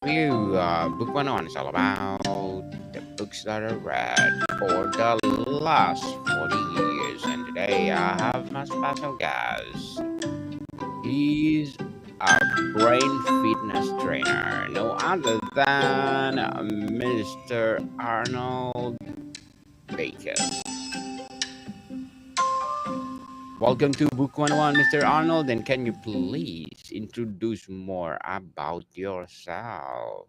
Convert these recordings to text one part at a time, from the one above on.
Book 101 is all about the books that I read for the last 40 years. And today I have my special guest. He's a brain fitness trainer, no other than Mr. Arnold Beekes. Welcome to Book 101, Mr. Arnold. And can you please introduce more about yourself?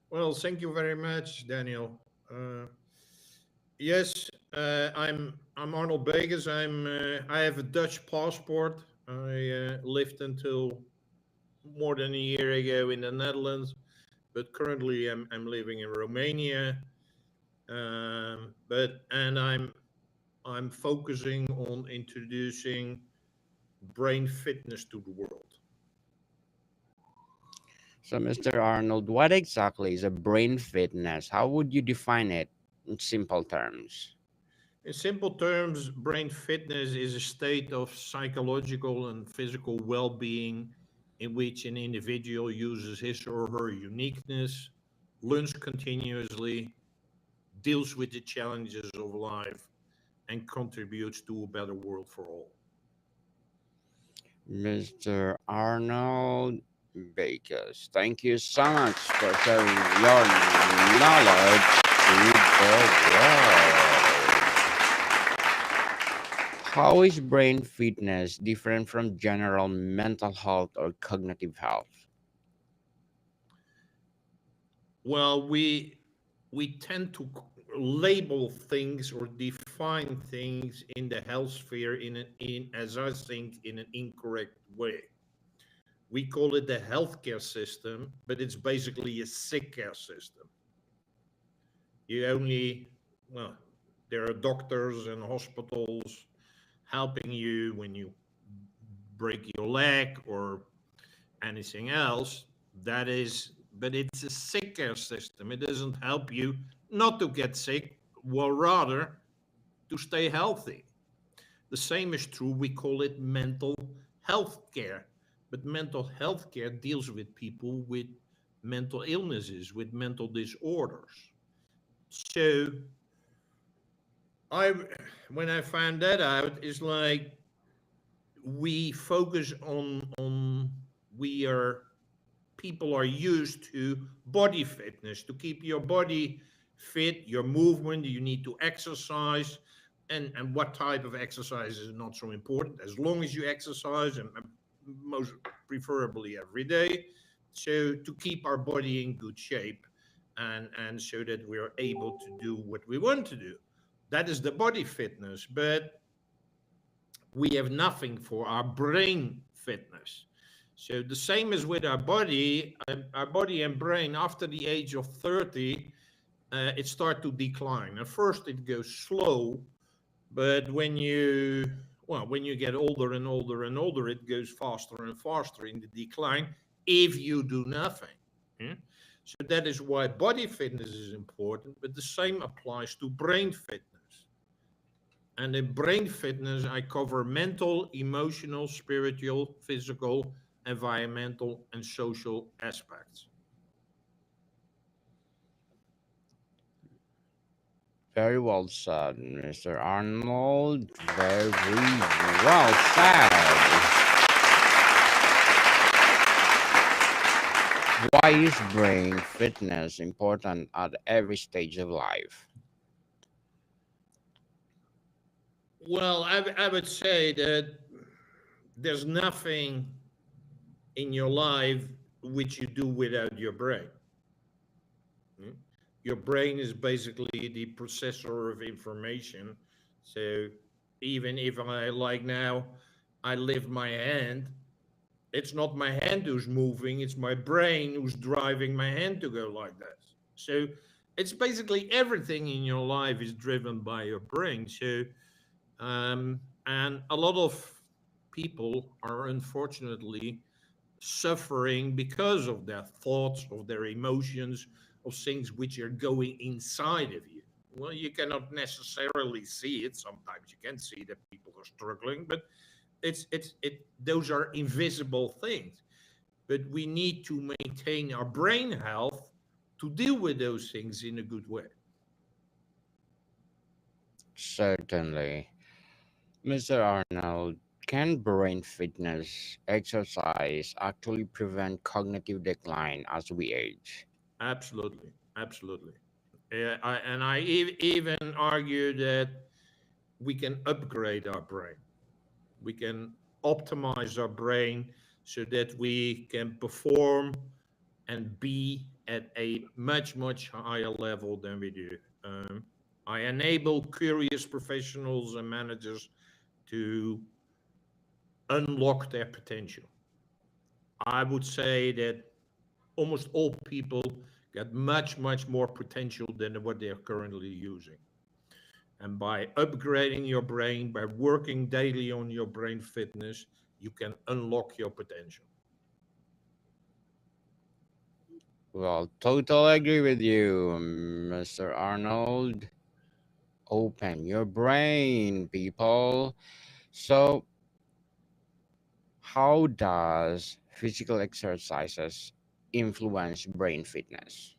Well, thank you very much, Daniel. Yes, I'm Arnold Beekes. I have a Dutch passport. I lived until more than a year ago in the Netherlands, but currently I'm living in Romania. I'm focusing on introducing brain fitness to the world. So, Mr. Arnold, what exactly is a brain fitness? How would you define it in simple terms? In simple terms, brain fitness is a state of psychological and physical well being in which an individual uses his or her uniqueness, learns continuously, deals with the challenges of life, and contributes to a better world for all. Mr. Arnold Bakers, thank you so much for sharing your knowledge with the world. How is brain fitness different from general mental health or cognitive health? Well, we tend to label things or define things in the health sphere in as I think in an incorrect way. We call it the healthcare system, but it's basically a sick care system. You only, well, there are doctors and hospitals helping you when you break your leg or anything else. That is, but it's a sick care system. It doesn't help you not to get sick, well, rather to stay healthy. The same is true. We call it mental health care. But mental health care deals with people with mental illnesses, with mental disorders. So I, when I found that out, it's like we focus on we are people are used to body fitness to keep your body fit, your movement. You need to exercise, and what type of exercise is not so important as long as you exercise and most preferably every day. So to keep our body in good shape, and so that we are able to do what we want to do. That is the body fitness, but we have nothing for our brain fitness. So the same as with our body and brain after the age of 30, it starts to decline. At first it goes slow, but when you get older and older and older, it goes faster and faster in the decline if you do nothing. Yeah? So that is why body fitness is important, but the same applies to brain fitness. And in brain fitness, I cover mental, emotional, spiritual, physical, environmental, and social aspects. Very well said, Mr. Arnold. Very well said. Why is brain fitness important at every stage of life? Well, I would say that there's nothing in your life which you do without your brain. Mm. Your brain is basically the processor of information. So even if I like now, I lift my hand, it's not my hand who's moving, it's my brain who's driving my hand to go like that. So it's basically everything in your life is driven by your brain. So and a lot of people are unfortunately suffering because of their thoughts, of their emotions, of things which are going inside of you. Well, you cannot necessarily see it. Sometimes you can see that people are struggling, but it those are invisible things. but we need to maintain our brain health to deal with those things in a good way. Certainly. Mr. Arnold, can brain fitness exercise actually prevent cognitive decline as we age? Absolutely, absolutely. And I even argue that we can upgrade our brain. We can optimize our brain so that we can perform and be at a much, much higher level than we do. Um, I enable curious professionals and managers to unlock their potential. I would say that almost all people get much, much more potential than what they're currently using. And by upgrading your brain, by working daily on your brain fitness, you can unlock your potential. Well, totally agree with you, Mr. Arnold. Open your brain, people. So, how does physical exercises influence brain fitness?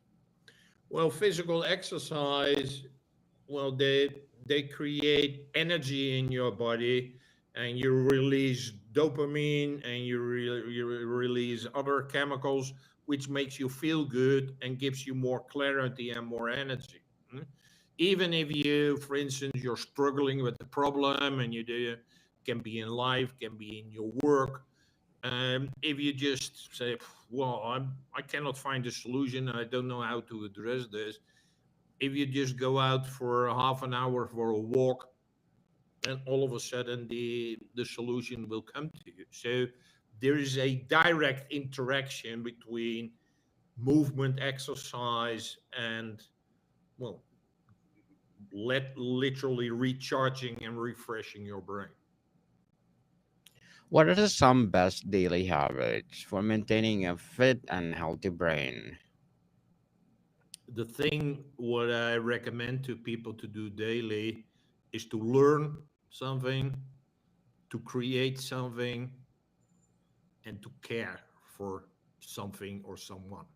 Well, physical exercise, well, they create energy in your body, and you release dopamine, and you release other chemicals, which makes you feel good and gives you more clarity and more energy. Mm. Even if you, for instance, you're struggling with a problem, and you do, can be in life, can be in your work. If you just say, well, I cannot find a solution, I don't know how to address this. If you just go out for a half an hour for a walk, then all of a sudden the solution will come to you. So there is a direct interaction between movement, exercise, and, well, literally recharging and refreshing your brain. What are some best daily habits for maintaining a fit and healthy brain? The thing what I recommend to people to do daily is to learn something, to create something, and to care for something or someone.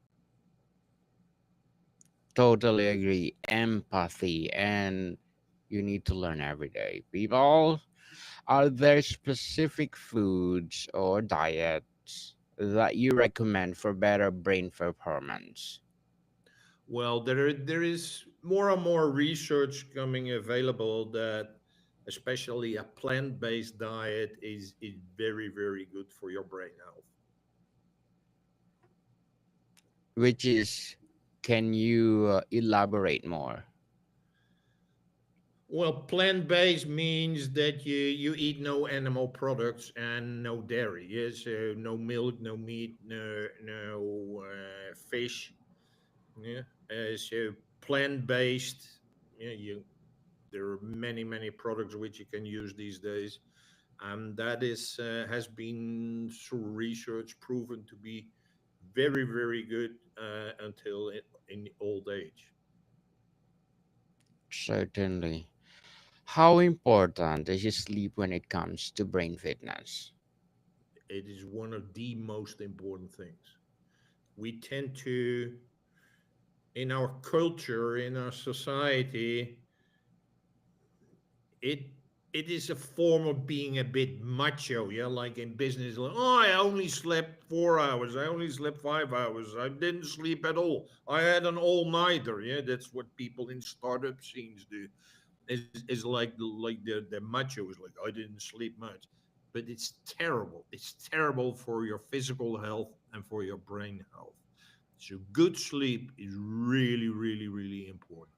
Totally agree. Empathy, and you need to learn every day. People, are there specific foods or diets that you recommend for better brain performance? Well, there is more and more research coming available that especially a plant-based diet is very, very good for your brain health. Which is, can you elaborate more? Well, plant-based means that you eat no animal products and no dairy. Yes, so no milk, no meat, no fish. Yeah, so plant-based. Yeah, you there are many, many products which you can use these days, and that is has been through research proven to be very, very good until in old age. Certainly. How important is sleep when it comes to brain fitness? It is one of the most important things. We tend to, in our culture, in our society, it it is a form of being a bit macho, yeah, like in business, like, oh, I only slept 4 hours, I only slept 5 hours, I didn't sleep at all, I had an all-nighter. Yeah, that's what people in startup scenes do. Is like the macho is like, I didn't sleep much. But it's terrible. It's terrible for your physical health and for your brain health. So good sleep is really, really, really important.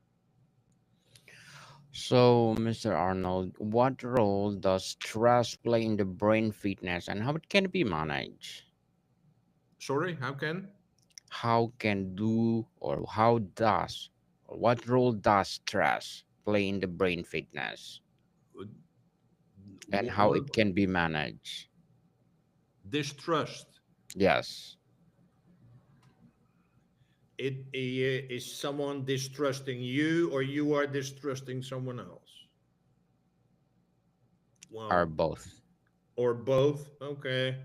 So, Mr. Arnold, what role does stress play in the brain fitness and how it can be managed? Sorry, how can? How can do or how does or what role does stress play in the brain fitness uh, and how what it can be managed? distrust? Yes, It is someone distrusting you, or you are distrusting someone else. are Well, both. or both. Okay.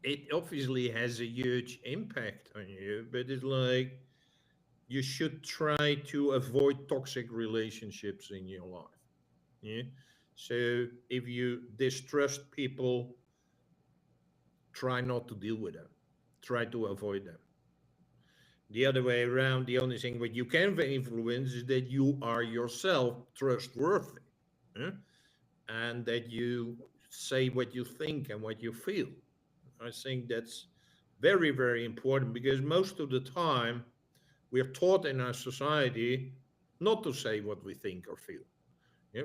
it obviously has a huge impact on you, but it's like you should try to avoid toxic relationships in your life. Yeah. So if you distrust people, try not to deal with them. Try to avoid them. The other way around, the only thing what you can influence is that you are yourself trustworthy. Yeah? And that you say what you think and what you feel. I think that's very, very important because most of the time we're taught in our society not to say what we think or feel. Yeah,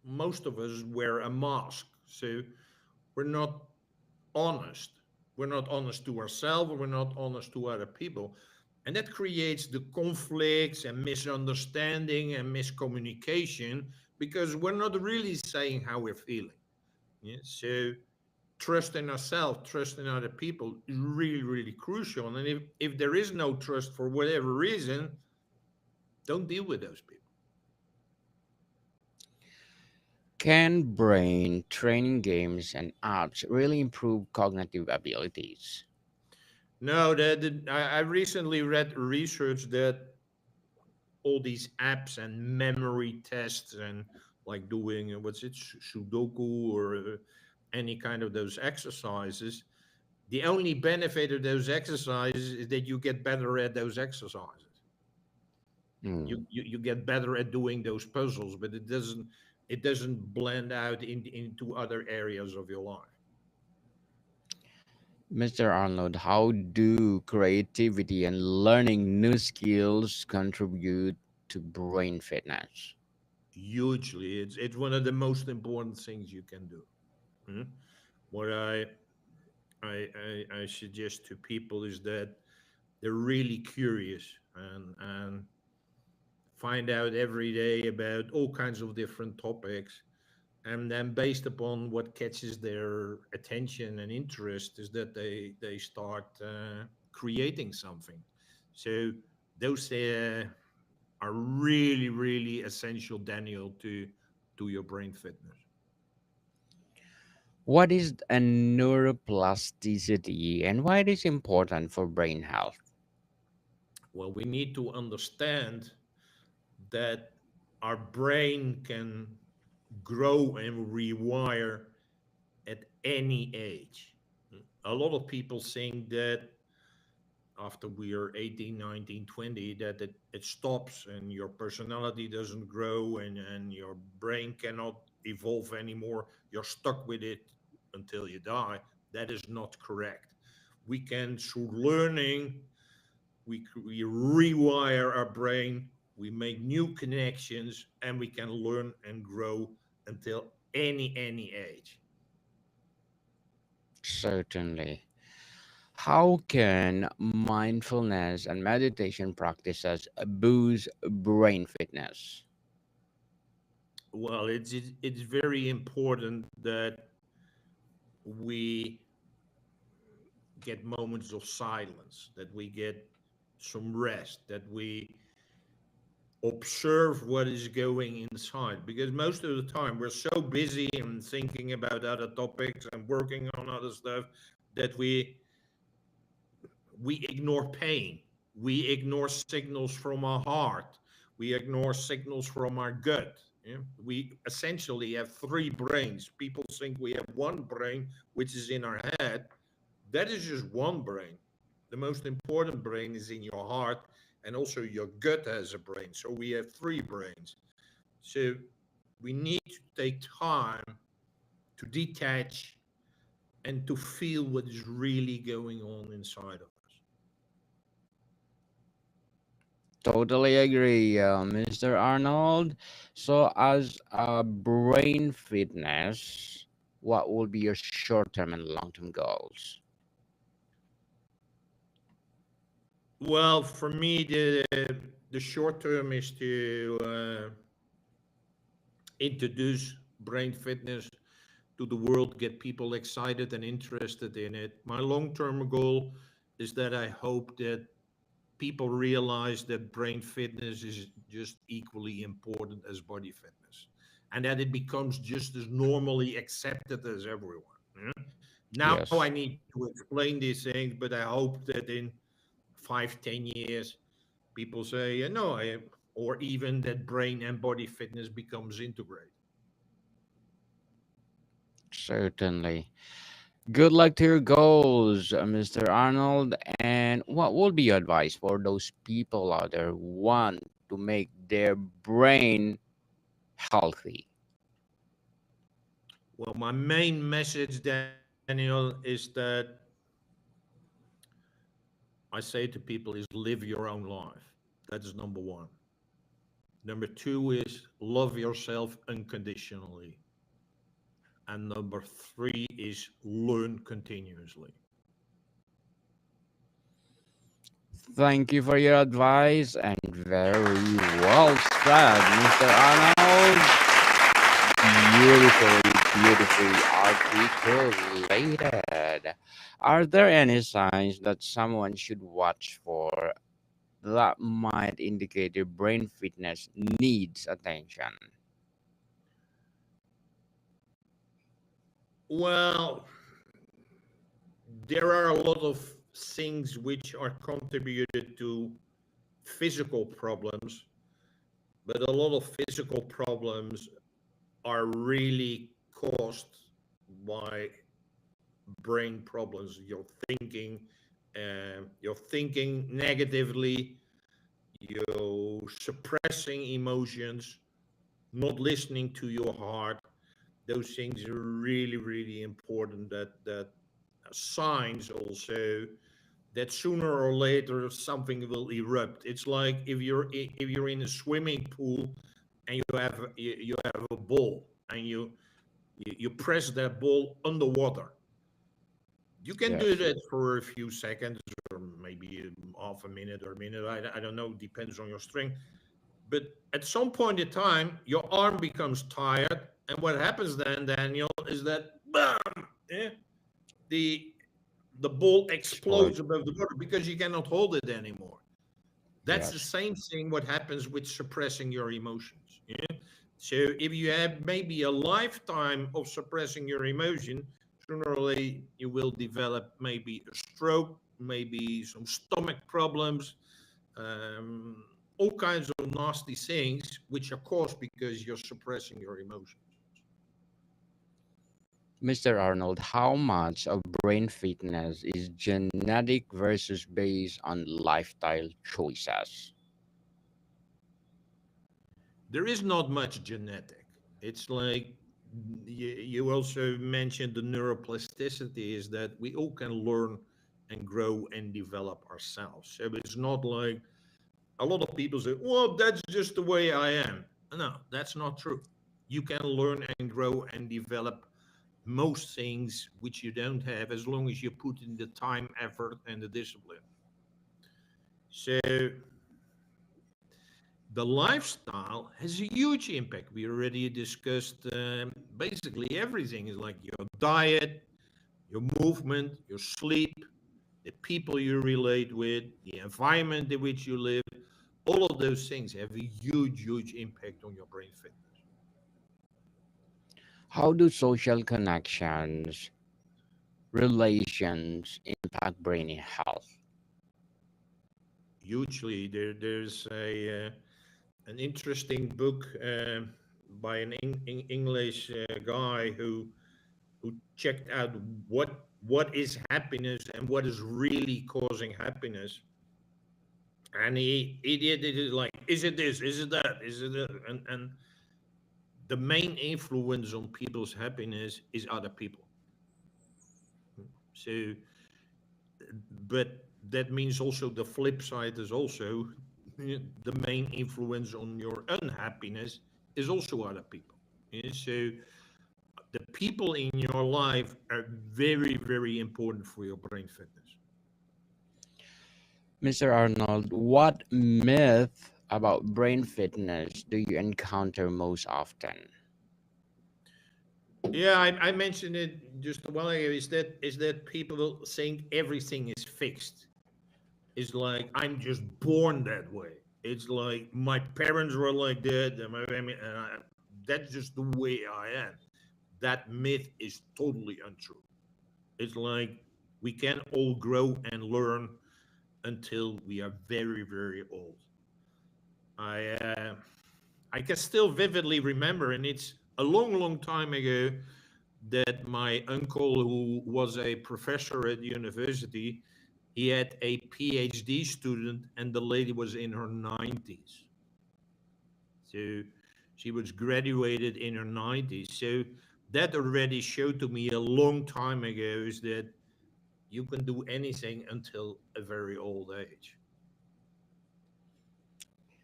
most of us wear a mask, so we're not honest. We're not honest to ourselves, we're not honest to other people. And that creates the conflicts and misunderstanding and miscommunication because we're not really saying how we're feeling. Yeah? So trust in ourselves, trust in other people is really, really crucial. And if there is no trust for whatever reason, don't deal with those people. Can brain training games and apps really improve cognitive abilities? No, I recently read research that all these apps and memory tests and like doing what's it, Sudoku or any kind of those exercises. The only benefit of those exercises is that you get better at those exercises. Hmm. You get better at doing those puzzles, but it doesn't blend out into other areas of your life. Mr. Arnold, how do creativity and learning new skills contribute to brain fitness? Hugely, it's one of the most important things you can do. Mhm. What I suggest to people is that they're really curious and find out every day about all kinds of different topics, and then based upon what catches their attention and interest is that they start creating something. So those are really, really essential, Daniel, to your brain fitness. What is a neuroplasticity and why it is important for brain health? Well, we need to understand that our brain can grow and rewire at any age. A lot of people think that after we are 18, 19, 20, that it stops and your personality doesn't grow and your brain cannot evolve anymore. You're stuck with it until you die. That is not correct. We can, through learning, we rewire our brain, we make new connections, and we can learn and grow until any age. Certainly. How can mindfulness and meditation practices boost brain fitness? Well, it's very important that we get moments of silence, that we get some rest, that we observe what is going inside. Because most of the time we're so busy and thinking about other topics and working on other stuff that we ignore pain. We ignore signals from our heart. We ignore signals from our gut. Yeah? We essentially have three brains. People think we have one brain, which is in our head. That is just one brain. The most important brain is in your heart, and also your gut has a brain. So we have three brains. So we need to take time to detach and to feel what is really going on inside of us. Totally agree, Mr. Arnold. So, as brain fitness, what will be your short term and long term goals? Well, for me, the short term is to introduce brain fitness to the world, get people excited and interested in it. My long term goal is that I hope that people realize that brain fitness is just equally important as body fitness and that it becomes just as normally accepted as everyone. Yeah? Now I Yes. need to explain these things, but I hope that in 5, 10 years, people say, no, or even that brain and body fitness becomes integrated. Certainly. Good luck to your goals, Mr. Arnold. And what would be your advice for those people out there who want to make their brain healthy? Well, my main message, Daniel, is that I say to people is live your own life. That is number one. Number two is love yourself unconditionally. And number three is learn continuously. Thank you for your advice and very well said, Mr. Arnold. Beautifully, beautifully articulated. Are there any signs that someone should watch for that might indicate their brain fitness needs attention? Well, there are a lot of things which are contributed to physical problems, but a lot of physical problems are really caused by brain problems. You're thinking negatively, you're suppressing emotions, not listening to your heart. Those things are really, really important. That signs also that sooner or later something will erupt. It's like if you're in a swimming pool and you have a ball and you press that ball underwater. You can do Yes, that for a few seconds or maybe half a minute or a minute. I don't know. Depends on your strength. But at some point in time, your arm becomes tired, and what happens then, Daniel, is that bam, eh, the the ball explode. explodes above the water because you cannot hold it anymore. That's the Yes, same thing what happens with suppressing your emotions. Yeah? So if you have maybe a lifetime of suppressing your emotion, sooner or later you will develop maybe a stroke, maybe some stomach problems, um, all kinds of nasty things which are caused because you're suppressing your emotions. Mr. Arnold, how much of brain fitness is genetic versus based on lifestyle choices? There is not much genetic. It's like you also mentioned the neuroplasticity is that we all can learn and grow and develop ourselves. So it's not like a lot of people say, well, that's just the way I am. No, that's not true. You can learn and grow and develop most things which you don't have as long as you put in the time, effort, and the discipline. So the lifestyle has a huge impact. We already discussed basically everything is like your diet, your movement, your sleep, the people you relate with, the environment in which you live. All of those things have a huge, huge impact on your brain fitness. How do social connections, relations impact brain health? Hugely, there's an interesting book by an English guy who checked out what is happiness and what is really causing happiness. And he did it like, is it this? Is it that? Is it that? And the main influence on people's happiness is other people. So, but that means also the flip side is also the main influence on your unhappiness is also other people. Yeah, so the people in your life are very, very important for your brain fitness. Mr. Arnold, what myth about brain fitness do you encounter most often? Yeah, I mentioned it just a while ago. Is that people think everything is fixed? It's like I'm just born that way. It's like my parents were like that, and my family, and that's just the way I am. That myth is totally untrue. It's like we can all grow and learn until we are very, very old. I uh, I can still vividly remember, and it's a long, long time ago, that my uncle, who was a professor at university, he had a PhD student, and the lady was in her 90s. So she was graduated in her 90s. So that already showed to me a long time ago is that you can do anything until a very old age.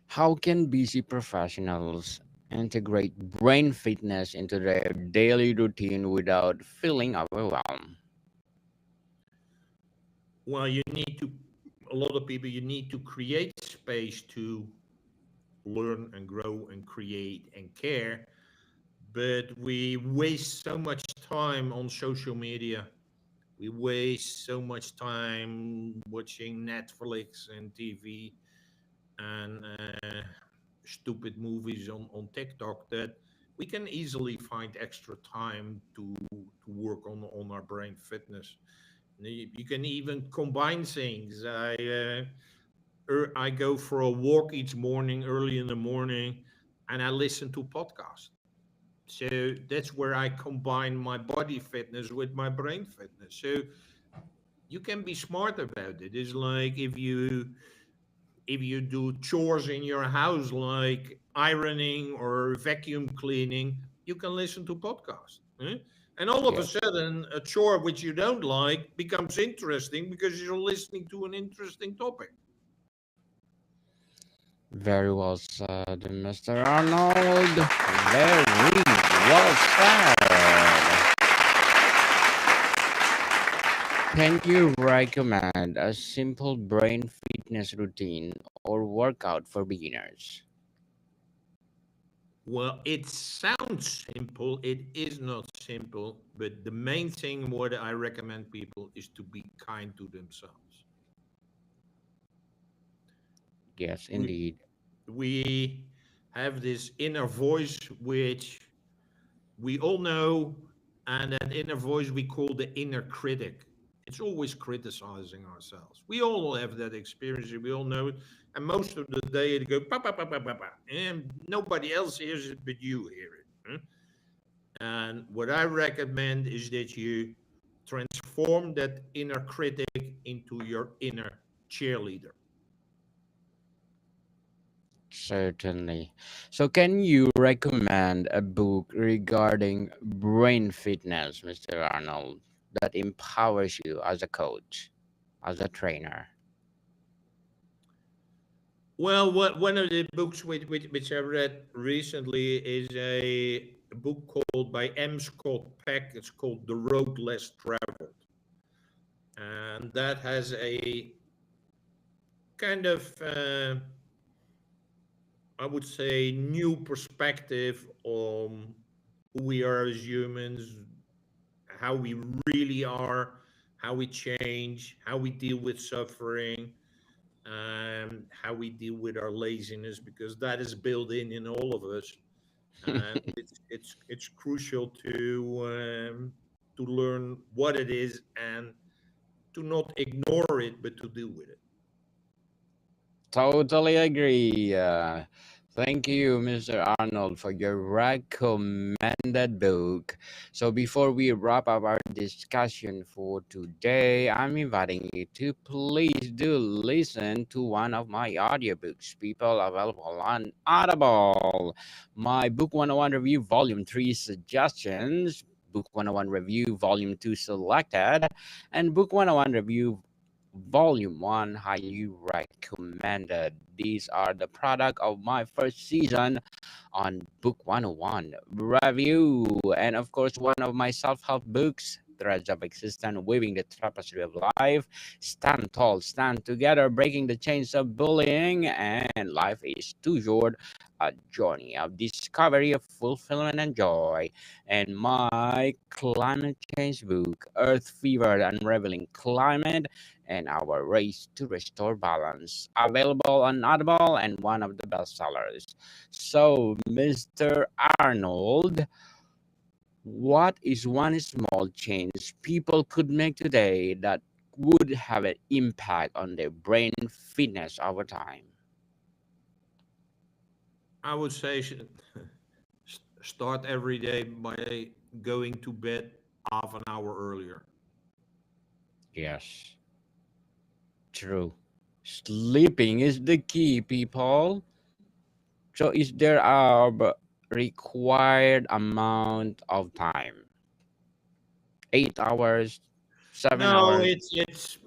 How can busy professionals integrate brain fitness into their daily routine without feeling overwhelmed? Well, you need to, a lot of people, you need to create space to learn and grow and create and care. But we waste so much time on social media. We waste so much time watching Netflix and TV and stupid movies on TikTok that we can easily find extra time to work on our brain fitness. You can even combine things. I go for a walk each morning, early in the morning, and I listen to podcasts. So that's where I combine my body fitness with my brain fitness. So you can be smart about it. It's like if you do chores in your house like ironing or vacuum cleaning, you can listen to podcasts. And all of a Yes, sudden, a chore which you don't like becomes interesting because you're listening to an interesting topic. very well said, Mr. Arnold. Very well said. Can you recommend a simple brain fitness routine or workout for beginners? Well, it sounds simple. It is not simple, but the main thing what I recommend people is to be kind to themselves. Yes, We indeed. we have this inner voice which we all know, and that inner voice we call the inner critic. It's always criticizing ourselves. We all have that experience. We all know it. And most of the day it goes, pa, pa, pa, pa, pa, pa, and nobody else hears it, but you hear it. And what I recommend is that you transform that inner critic into your inner cheerleader. Certainly. So, can you recommend a book regarding brain fitness, Mr. Arnold, that empowers you as a coach, as a trainer? Well, one of the books which I read recently is a book called by M. Scott Peck. It's called The Road Less Traveled. And that has a kind of, I would say, new perspective on who we are as humans, how we really are, how we change, how we deal with suffering, how we deal with our laziness, because that is built in all of us, and it's crucial to learn what it is and to not ignore it, but to deal with it. Totally agree. Thank you, Mr. Arnold, for your recommended book. So, before we wrap up our discussion for today, I'm inviting you to please do listen to one of my audiobooks, people available on Audible. My Book 101 Review, Volume 3 Suggestions, Book 101 Review, Volume 2 Selected, and Book 101 Review Volume 1 highly recommended. These are the product of my first season on Book 101 review. And of course, one of my self help books, Threads of Existence, Weaving the Tapestry of Life, Stand Tall, Stand Together, Breaking the Chains of Bullying, and Life is Too Short, a journey of discovery of fulfillment and joy. And my climate change book, Earth Fever, Unraveling Climate and Our Race to Restore Balance, available on Audible and one of the bestsellers. So, Mr. Arnold, What is one small change people could make today that would have an impact on their brain fitness over time? I would say start every day by going to bed half an hour earlier. Yes, true. Sleeping is the key, people. So, is there a required amount of time? 8 hours, 7 No, hours? it's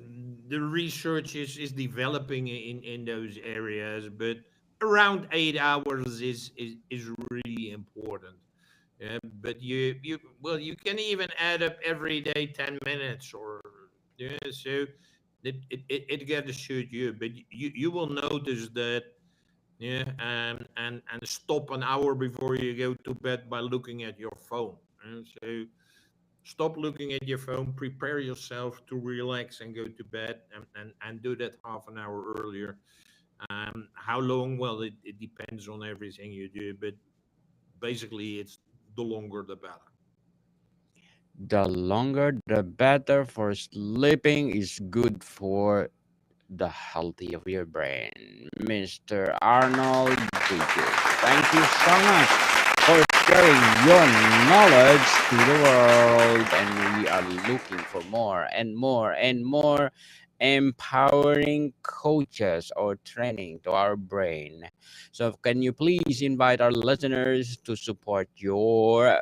the research is developing in those areas, but around 8 hours is really important. Yeah, but you well you can even add up every day 10 minutes or yeah, so it gotta suit you, but you will notice that yeah, and stop an hour before you go to bed by looking at your phone. And so stop looking at your phone, prepare yourself to relax and go to bed, and do that half an hour earlier. How long? Well, it depends on everything you do, but basically, it's the longer the better. The longer the better for sleeping is good for the healthy of your brain. Mr. Arnold Beekes, thank you so much for sharing your knowledge to the world. And we are looking for more and more and more empowering coaches or training to our brain. So, can you please invite our listeners to support your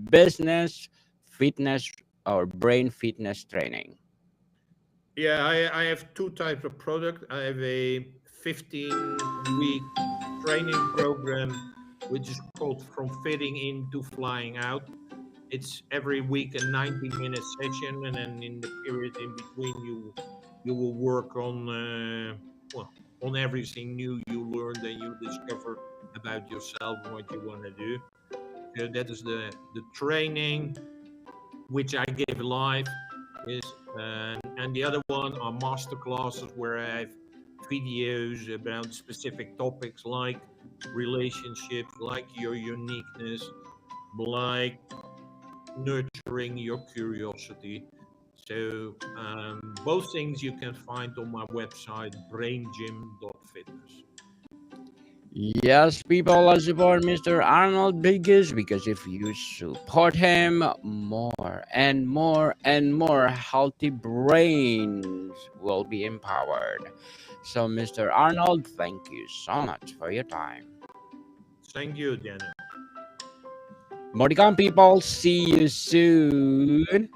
business fitness or brain fitness training? Yeah, I have two types of product. I have a 15-week training program, which is called From Fitting In to Flying Out. It's every week a 90-minute session, and then in the period in between, you will work on well on everything new you learned and you discover about yourself and what you want to do. So that is the training which I give live is and the other one are master classes where I have videos about specific topics like relationships, like your uniqueness, like nurturing your curiosity. So both things you can find on my website braingym.fitness. Yes, people are support Mr. Arnold Beekes because if you support him, more and more and more healthy brains will be empowered. So, Mr. Arnold, thank you so much for your time. Thank you, Daniel. More to come, people. See you soon.